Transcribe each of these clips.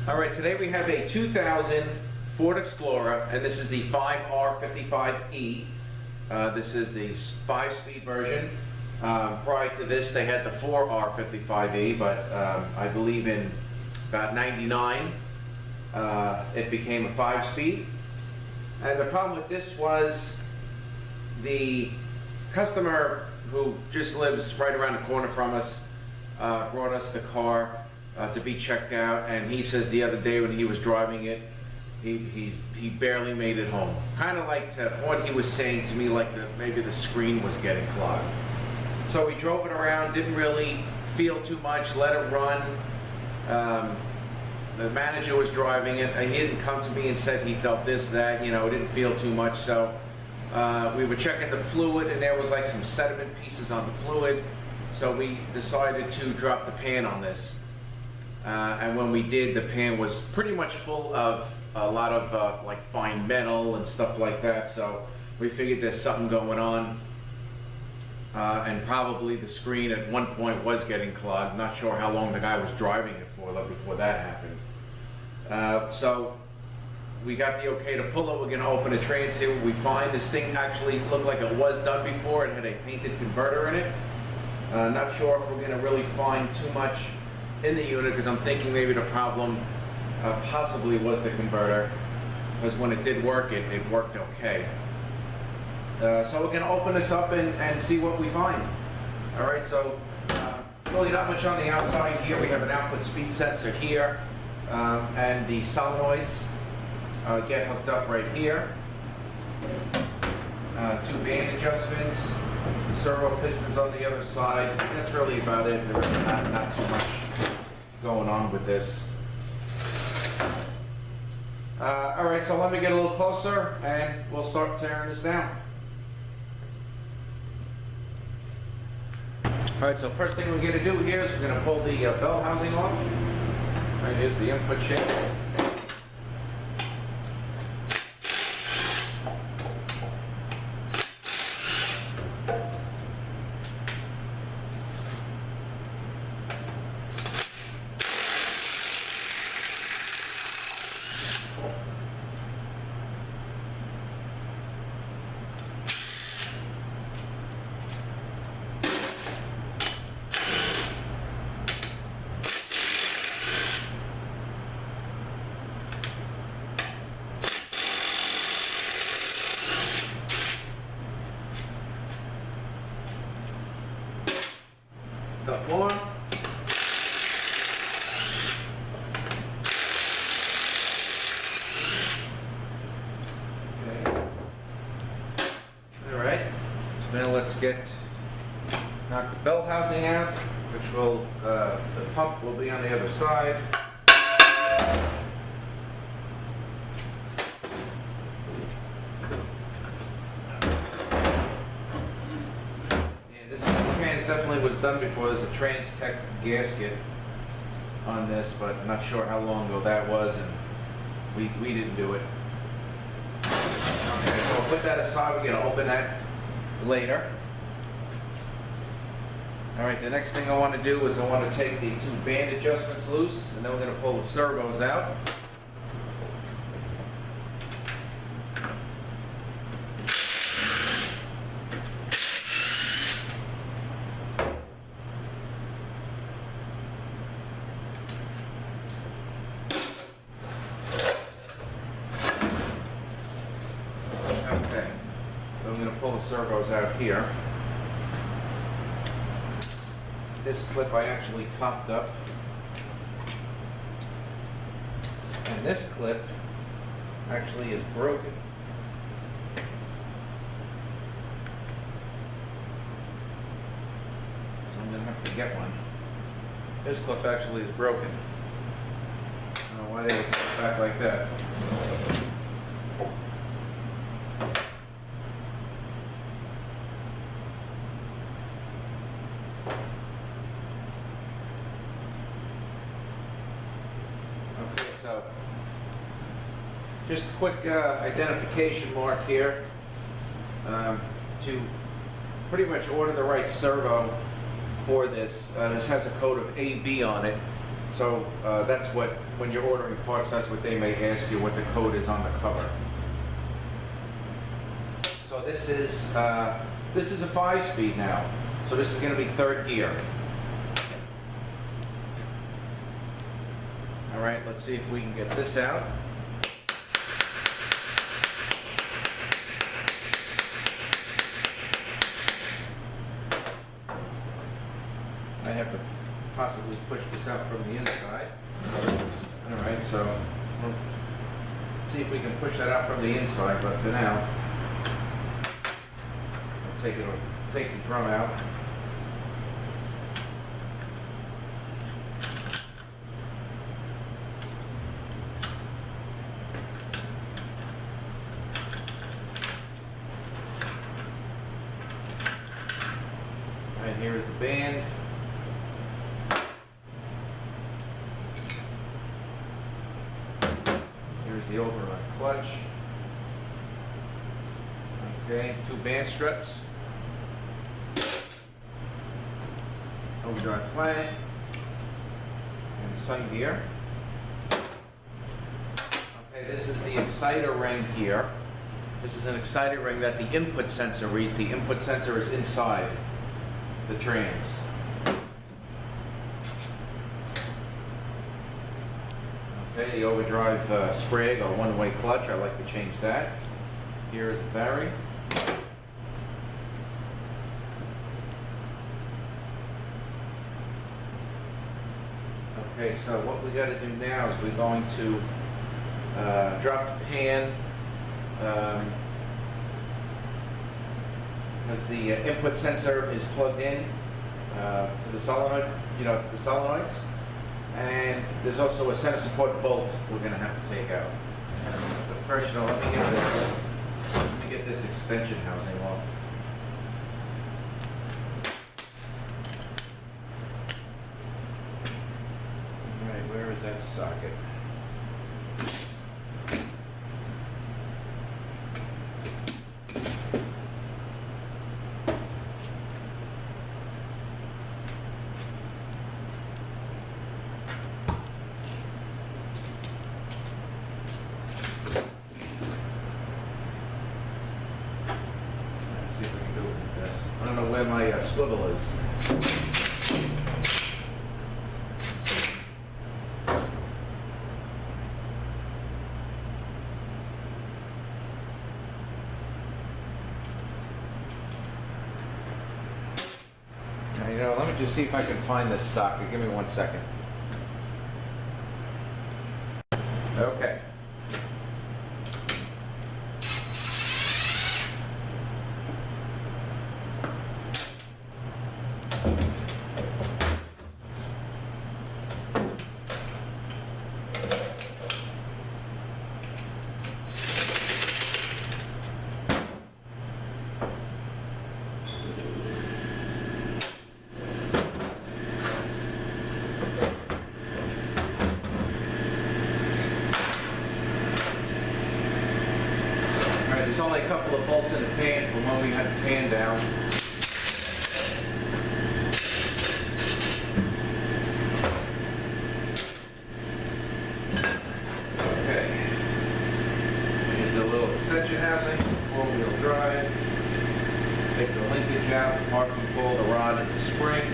All right, today we have a 2000 Ford Explorer, and this is the 5R55E. This is the 5-speed version. Prior to this, they had the 4R55E, but I believe in about '99, it became a 5-speed. And the problem with this was the customer who just lives right around the corner from us brought us the car to be checked out, and he says the other day when he was driving it, he barely made it home. Kind of like what he was saying to me, like maybe the screen was getting clogged. So we drove it around, didn't really feel too much, let it run. The manager was driving it, and he didn't come to me and said he felt this, that, you know, didn't feel too much. So we were checking the fluid, and there was like some sediment pieces on the fluid. So we decided to drop the pan on this. And when we did, the pan was pretty much full of a lot of like fine metal and stuff like that. So we figured there's something going on. And probably the screen at one point was getting clogged. Not sure how long the guy was driving it for before that happened. So we got the okay to pull it. We're going to open a tray and see what we find. This thing actually looked like it was done before. It had a painted converter in it. Not sure if we're going to really find too much in the unit, because I'm thinking maybe the problem possibly was the converter, because when it did work, it worked okay. So we're going to open this up and see what we find. All right, so really not much on the outside here. We have an output speed sensor here, and the solenoids get hooked up right here. 2 band adjustments, the servo pistons on the other side. That's really about it. There's not too much going on with this. All right, so let me get a little closer and we'll start tearing this down. All right, so first thing we're going to do here is we're going to pull the bell housing off. All right, here's the input chip. Got one. Okay. All right. So now let's knock the bell housing out, which will the pump will be on the other side. Definitely was done before. There's a Trans-Tech gasket on this, but I'm not sure how long ago that was, and we didn't do it. Okay, so we'll put that aside. We're going to open that later. All right, the next thing I want to do is I want to take the 2 band adjustments loose, and then we're going to pull the servos out. Okay, so I'm going to pull the servos out here. This clip I actually popped up, and this clip actually is broken. So I'm going to have to get one. This clip actually is broken. I don't know why they would put it back like that. So, just a quick identification mark here to pretty much order the right servo for this. This has a code of AB on it. So that's what, when you're ordering parts, that's what they may ask you, what the code is on the cover. So this is a 5-speed now. So this is going to be 3rd gear. All right, let's see if we can get this out. I have to possibly push this out from the inside. All right, so we'll see if we can push that out from the inside, but for now, I'll take the drum out. All right, here is the band. Here's the override clutch. Okay, 2 band struts. Overdrive planet. And sun gear. Okay, this is the exciter ring here. This is an exciter ring that the input sensor reads. The input sensor is inside the trans. Okay, the overdrive sprig or one-way clutch, I like to change that. Here is the battery. Okay, so what we got to do now is we're going to drop the pan because the input sensor is plugged in to the solenoid, to the solenoids. And there's also a center support bolt we're going to have to take out. But first, let me get this extension housing off. All right, where is that socket? I don't know where my swivel is. Now, let me just see if I can find this socket. Give me 1 second. Okay. There's only a couple of bolts in the pan from when we had the pan down. Okay. Here's the little extension housing, 4-wheel drive. Take the linkage out, mark and pull the rod and the spring.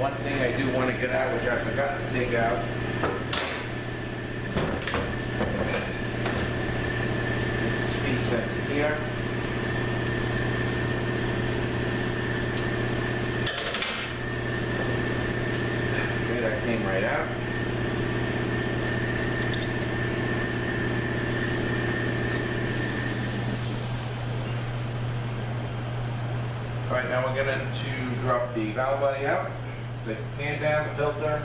One thing I do want to get out, which I forgot to take out, sensor here. Okay, that came right out. All right, now we're going to drop the valve body out. Take the pan down, the filter.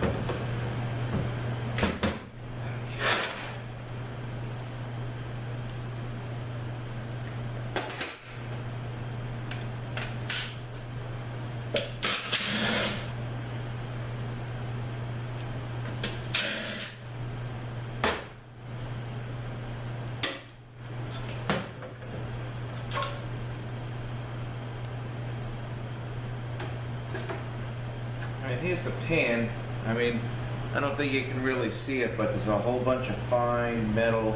Alright, here's the pan. I mean, I don't think you can really see it, but there's a whole bunch of fine metal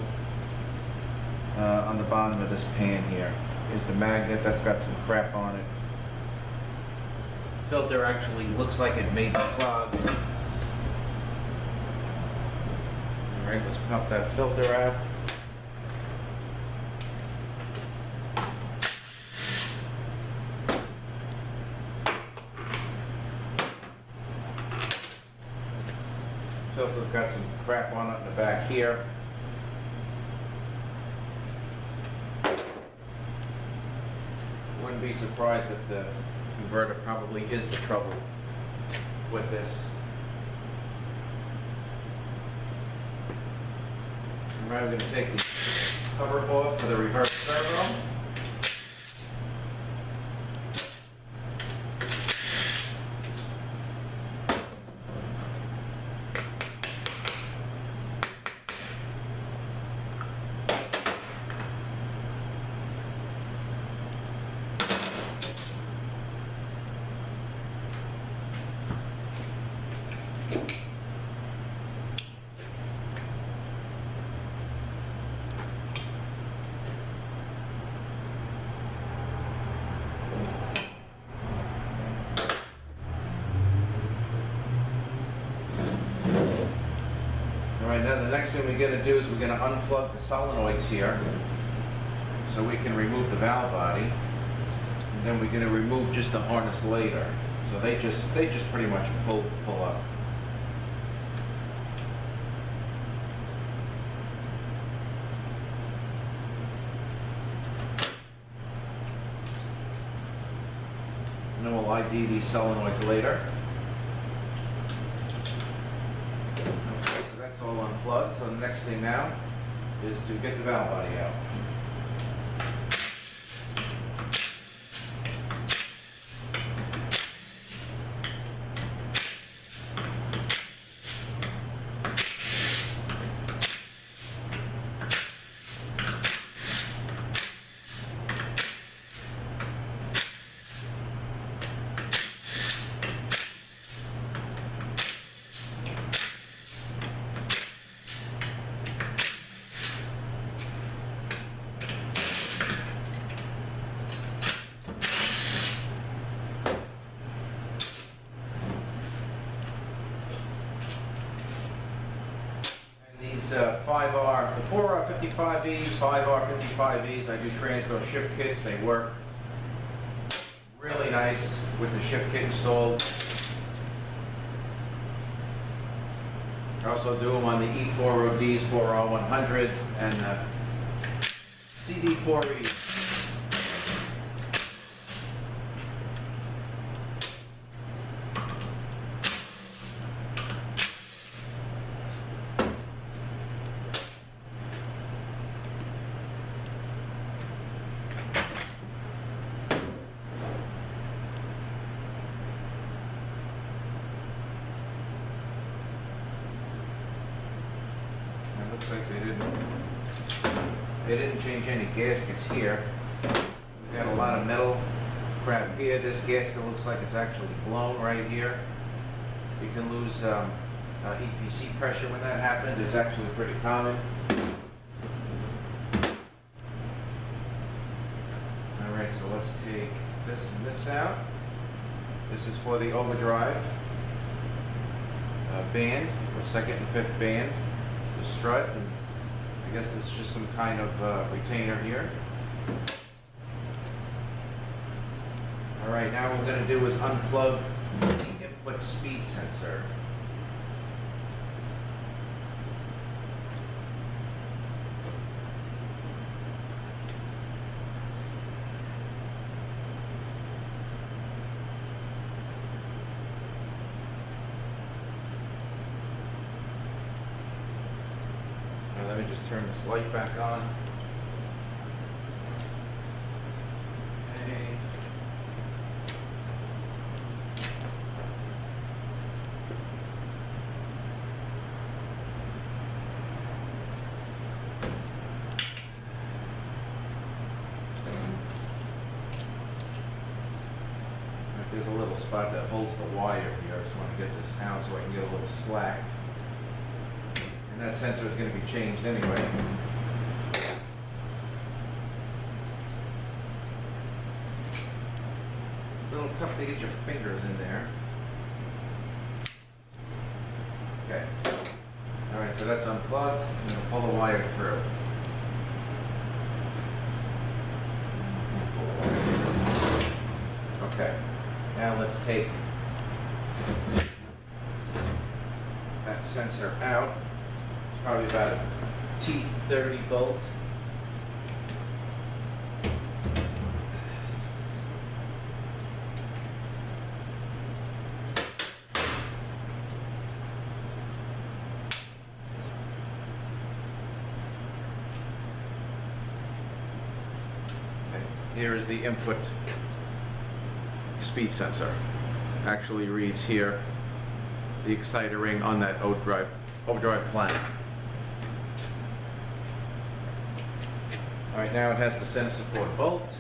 on the bottom of this pan here. Here's the magnet that's got some crap on it. Filter actually looks like it may be clogged. Alright, let's pop that filter out. Filter's got some crap on it in the back here. Wouldn't be surprised if the converter probably is the trouble with this. Alright, we're going to take the cover off for the reverse servo. Alright, now the next thing we're going to do is we're going to unplug the solenoids here so we can remove the valve body, and then we're going to remove just the harness later. So they just pretty much pull up. And then we'll ID these solenoids later. All unplugged, so the next thing now is to get the valve body out. These 5R, the 4R55Es, 5R55Es, I do transco shift kits. They work really nice with the shift kit installed. I also do them on the E4ODs, 4R100s, and CD4Es. Looks like they didn't change any gaskets here. We've got a lot of metal crap here. This gasket looks like it's actually blown right here. You can lose EPC pressure when that happens. It's actually pretty common. Alright, so let's take this and this out. This is for the overdrive band, or second and fifth band. The strut, and I guess it's just some kind of retainer here. Alright, now what we're going to do is unplug the input speed sensor. Let me just turn this light back on. Okay. There's a little little spot that holds the wire here. I just want to get this out so I can get a little slack. And that sensor is going to be changed anyway. A little tough to get your fingers in there. Okay. Alright, so that's unplugged. I'm going to pull the wire through. Okay. Now let's take that sensor out. It's probably about a T30 bolt. Here is the input speed sensor. Actually reads here the exciter ring on that overdrive planet. Alright, now it has the center support bolt.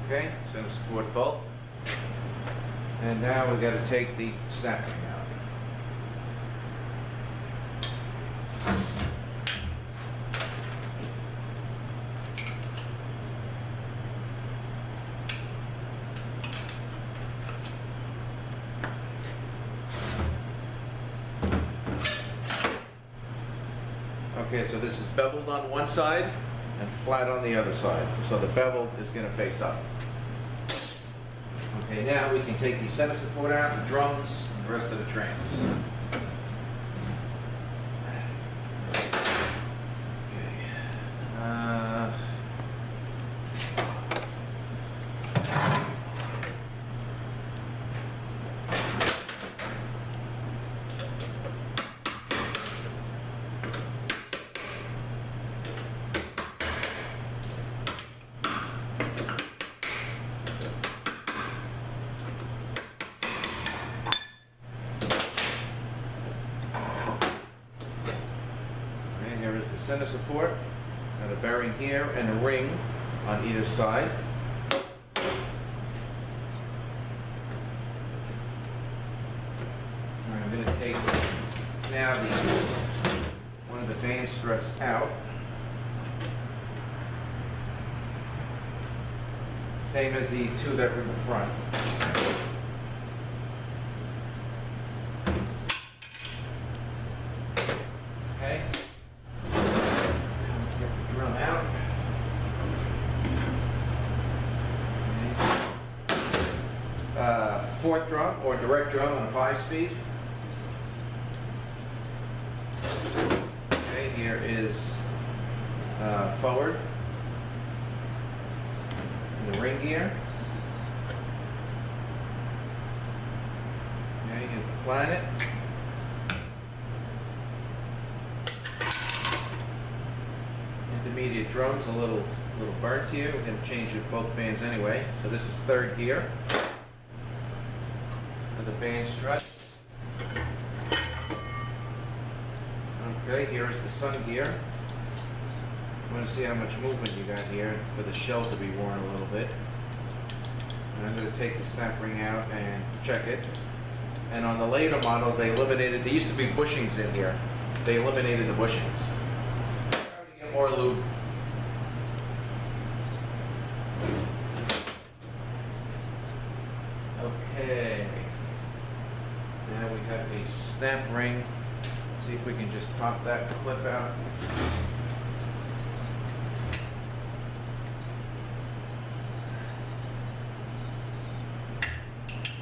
Okay, center support bolt. And now we've got to take the snap ring out. Okay, so this is beveled on one side and flat on the other side. So the bevel is going to face up. Okay, now we can take the center support out, the drums, and the rest of the trans. Center support, and a bearing here and a ring on either side. Alright, I'm going to take now one of the band struts out. Same as the two that were in the front. Okay. Fourth drum or direct drum on a 5-speed. Okay, here is forward. And the ring gear. Okay, here's the planet. Intermediate drums, a little burnt here. We're going to change it both bands anyway. So this is third gear. The band strut. Okay, here is the sun gear. I want to see how much movement you got here for the shell to be worn a little bit. And I'm going to take the snap ring out and check it. And on the later models, they eliminated, there used to be bushings in here. They eliminated the bushings. Try to get more lube. Okay. Now we have a snap ring. See if we can just pop that clip out.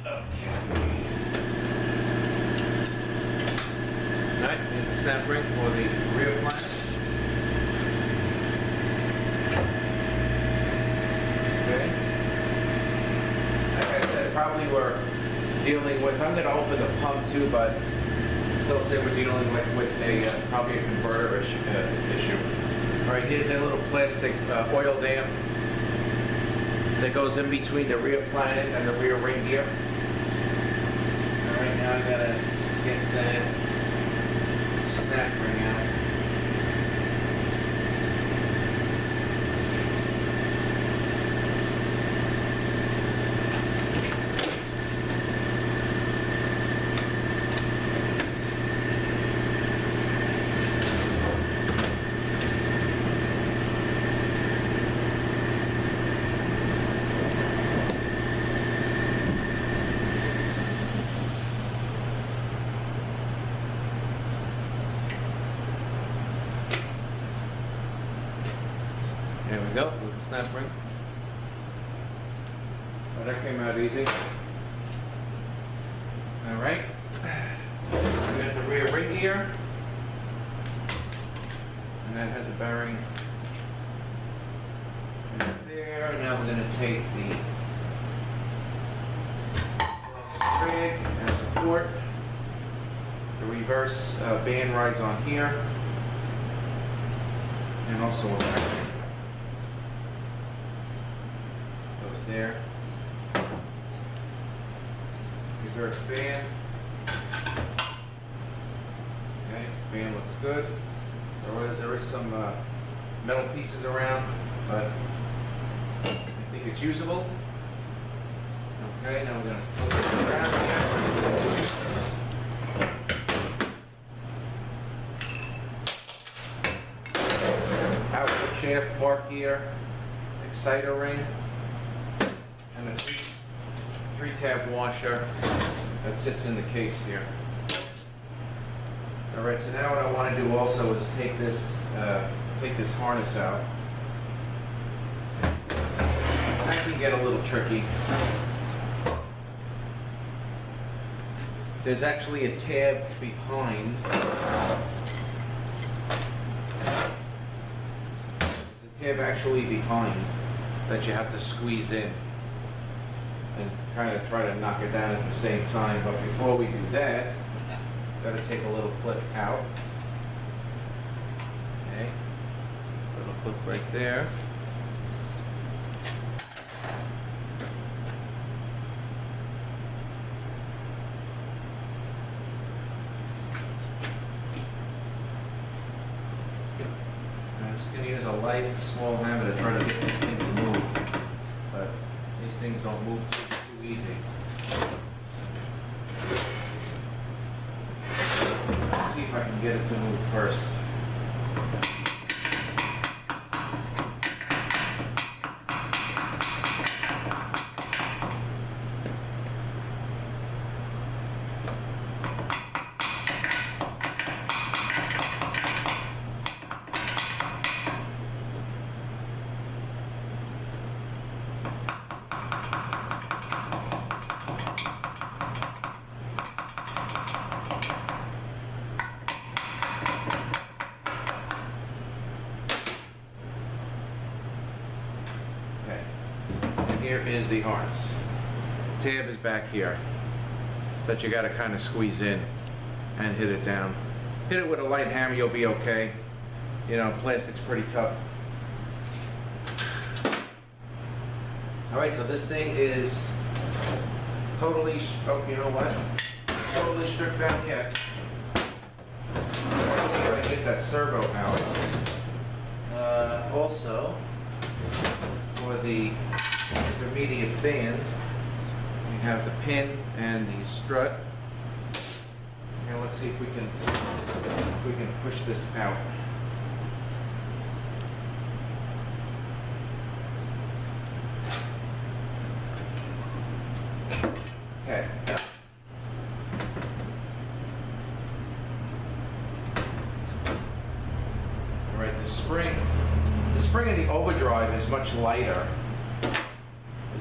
Okay. Alright, here's the snap ring for the rear planet. we're dealing with, I'm going to open the pump too, but still say we're dealing with a probably a converter issue. All right, here's a little plastic oil dam that goes in between the rear planet and the rear ring gear. All right, now I gotta get that snap ring out. There we go, with the snap ring. Well, that came out easy. All right. We got the rear ring gear. And that has a bearing right there. Now we're going to take the rig and support. The reverse band rides on here. And also a bearing. There. Reverse band. Okay, band looks good. There is some metal pieces around, but I think it's usable. Okay, now we're going to flip it around here. Output shaft, park gear, exciter ring. And a three-tab washer that sits in the case here. All right, so now what I want to do also is take this harness out. That can get a little tricky. There's actually a tab behind. There's a tab actually behind that you have to squeeze in and kind of try to knock it down at the same time. But before we do that, got to take a little clip out. Okay, little clip right there. I'm just going to use a light, small hammer to try to get this thing to move. But these things don't move too easy. Let's see if I can get it to move first. Here is the harness. Tab is back here, but you got to kind of squeeze in and hit it down. Hit it with a light hammer, you'll be okay. You know, plastic's pretty tough. All right, so this thing is totally, oh, you know what? Totally stripped down yet. Let's see if I can get that servo out. Also, for the intermediate band, we have the pin and the strut. Now let's see if we can push this out. Okay. All right, the spring in the overdrive is much lighter.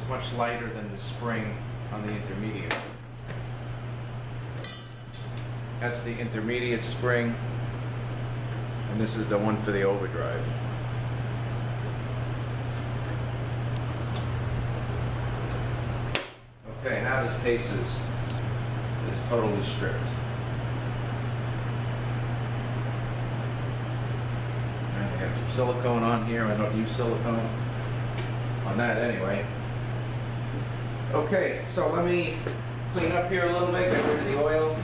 Much lighter than the spring on the intermediate. That's the intermediate spring, and this is the one for the overdrive. Okay, now now this case is totally stripped. And I got some silicone on here. I don't use silicone on that anyway. Okay, so let me clean up here a little bit, get rid of the oil.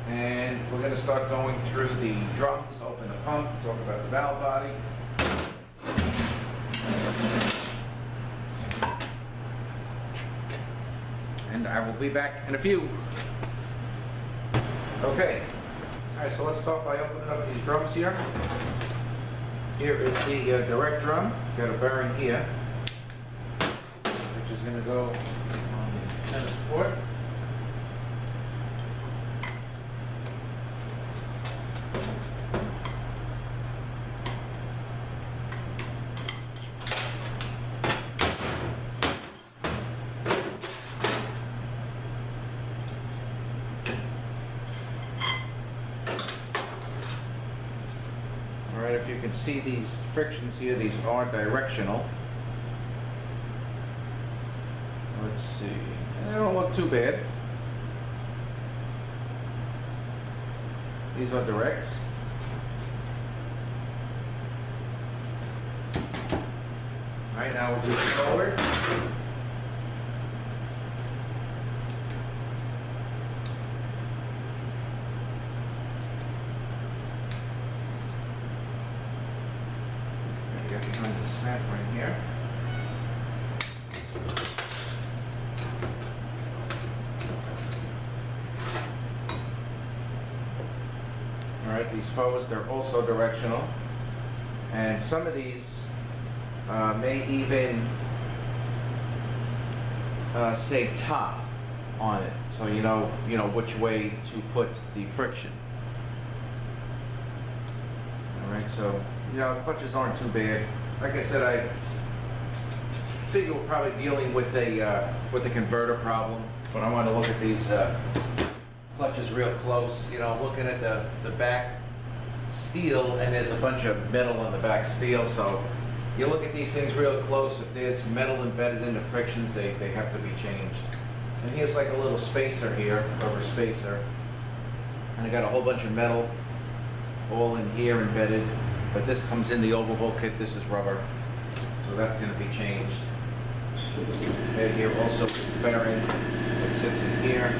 And we're going to start going through the drums, open the pump, talk about the valve body. And I will be back in a few. Okay. All right, so let's start by opening up these drums here. Here is the direct drum. Got a bearing here, which is going to go on the tennis court. If you can see these frictions here, these are directional. Let's see. They don't look too bad. These are directs. All right, now we'll move forward. Behind the slat right here. All right, these forwards, they're also directional, and some of these may even say top on it, so you know which way to put the friction. All right, so clutches aren't too bad. Like I said, I figure we're probably dealing with a converter problem, but I want to look at these clutches real close. I'm looking at the back steel, and there's a bunch of metal in the back steel, so you look at these things real close. If there's metal embedded in the frictions, they have to be changed. And here's like a little spacer here, rubber spacer, and I got a whole bunch of metal all in here embedded. But this comes in the overhaul kit. This is rubber, so that's going to be changed. And here also is the bearing that sits in here,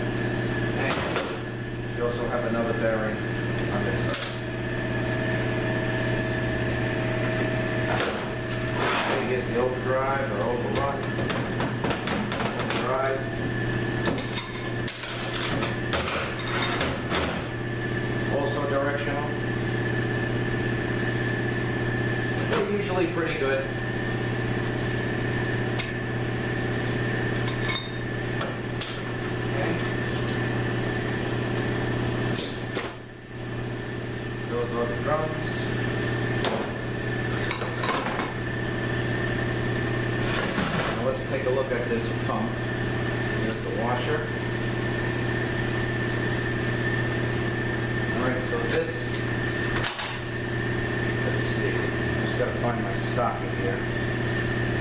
and you also have another bearing on this side. And here's the overdrive or overrun. Overdrive. Also directional. Usually pretty good. Okay. Those are the drums. Now let's take a look at this pump. Here's the washer. All right, so this, let's see. Got to find my socket here.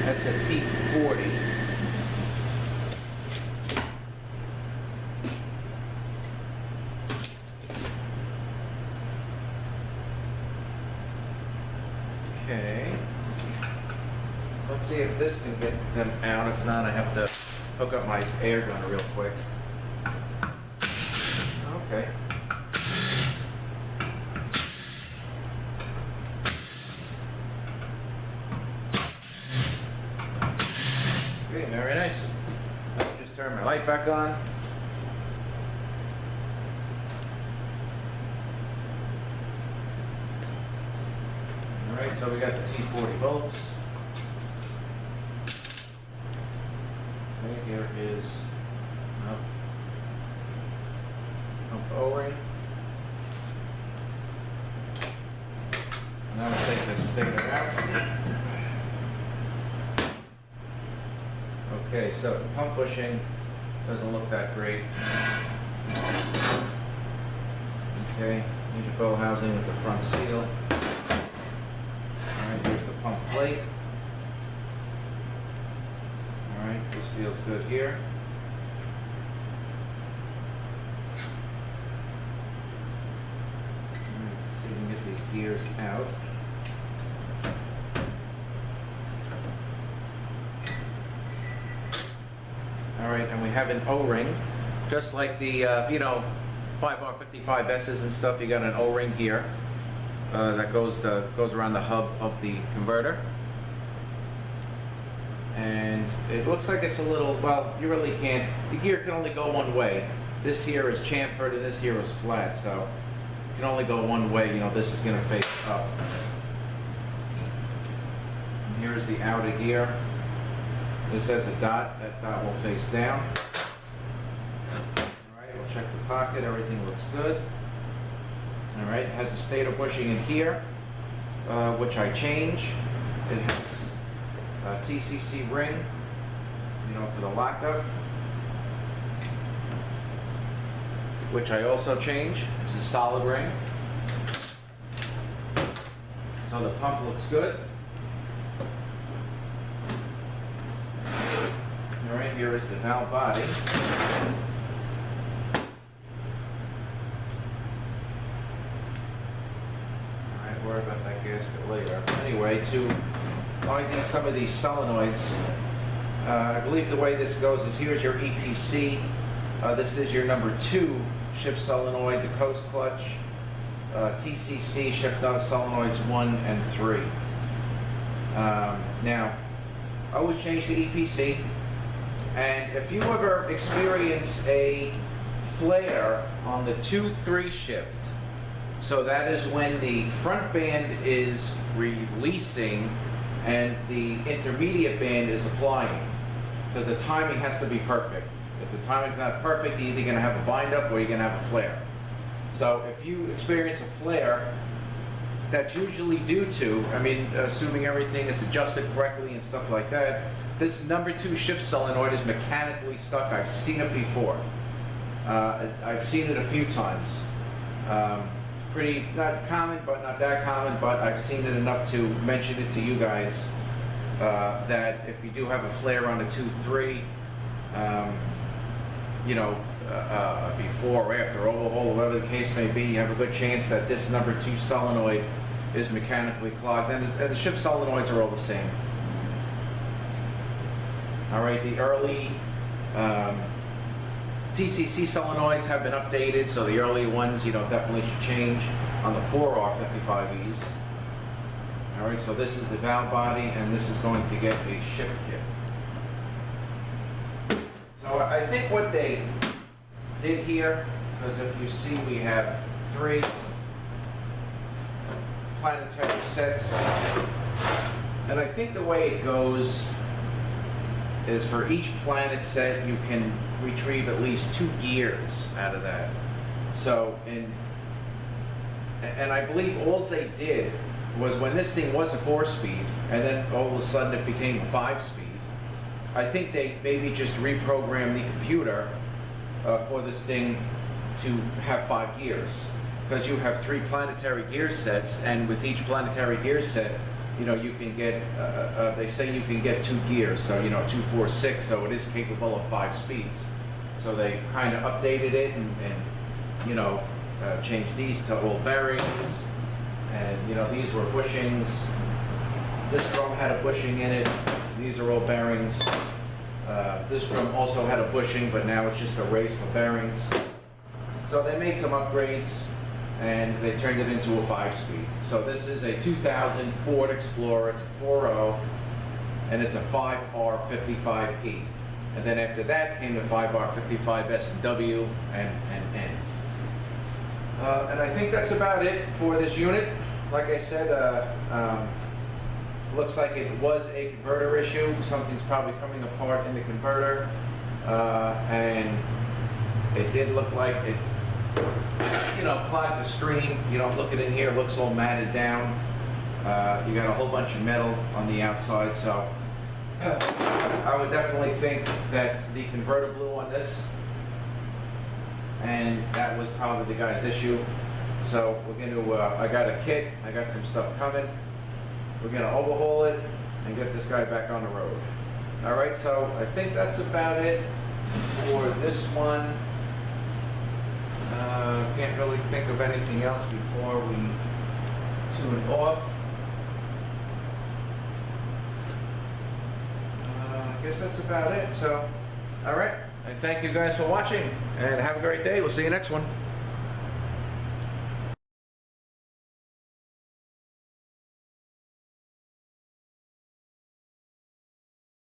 That's a T40. Okay. Let's see if this can get them out. If not, I have to hook up my air gun real quick. Okay. Okay, very nice. Let me just turn my light back on. Alright, so we got the T40 bolts. Okay, here is pump O-ring. Now we'll take this stator out. Okay, so the pump bushing doesn't look that great. Okay, need your bow housing with the front seal. Alright, here's the pump plate. Alright, this feels good here. Let's see if we can get these gears out. All right, and we have an O-ring, just like the 5R55S's and stuff. You got an O-ring here that goes around the hub of the converter. And it looks like it's a little, well, you really can't, the gear can only go one way. This here is chamfered and this here is flat, so it can only go one way. This is going to face up. And here's the outer gear. This has a dot. That dot will face down. Alright, we'll check the pocket. Everything looks good. Alright, it has a stator bushing in here, which I change. It has a TCC ring, for the lockup, which I also change. It's a solid ring. So the pump looks good. All right, here is the valve body. All right, worry about that gasket later. Anyway, to ID some of these solenoids, I believe the way this goes is here's your EPC. This is your number 2 shift solenoid, the coast clutch. TCC shift out solenoids 1 and 3. Now, I always change to EPC. And if you ever experience a flare on the 2-3 shift, so that is when the front band is releasing and the intermediate band is applying, because the timing has to be perfect. If the timing's not perfect, you're either going to have a bind up or you're going to have a flare. So if you experience a flare, that's usually due to, assuming everything is adjusted correctly and stuff like that, this number 2 shift solenoid is mechanically stuck. I've seen it before. I've seen it a few times. Pretty, not common, but not that common, but I've seen it enough to mention it to you guys, that if you do have a flare on a 2-3, before or after overhaul, or whatever the case may be, you have a good chance that this number 2 solenoid is mechanically clogged, and the shift solenoids are all the same. All right, the early TCC solenoids have been updated, so the early ones, definitely should change on the 4R55Es. All right, so this is the valve body, and this is going to get a shift kit. So I think what they did here, because if you see, we have 3 planetary sets, and I think the way it goes is for each planet set you can retrieve at least 2 gears out of that. So, and I believe all they did was, when this thing was a 4-speed and then all of a sudden it became a 5-speed, I think they maybe just reprogrammed the computer for this thing to have 5 gears, because you have 3 planetary gear sets, and with each planetary gear set, you can get, they say you can get 2 gears, so 2, 4, 6, so it is capable of 5 speeds. So they kind of updated it and changed these to all bearings, and these were bushings. This drum had a bushing in it. These are all bearings. This drum also had a bushing, but now it's just a race for bearings. So they made some upgrades, and they turned it into a 5-speed. So this is a 2000 Ford Explorer. It's a 4.0, and it's a 5R55E. And then after that came the 5R55S and W and N. And I think that's about it for this unit. Like I said, looks like it was a converter issue. Something's probably coming apart in the converter, and it did look like it clogged the stream. Look at it in here, it looks all matted down. You got a whole bunch of metal on the outside, so I would definitely think that the converter blew on this, and that was probably the guy's issue. So we're going to, I got a kit, I got some stuff coming. We're going to overhaul it and get this guy back on the road. All right, so I think that's about it for this one. Can't really think of anything else before we tune off. I guess that's about it. So, all right. I thank you guys for watching, and have a great day. We'll see you next one.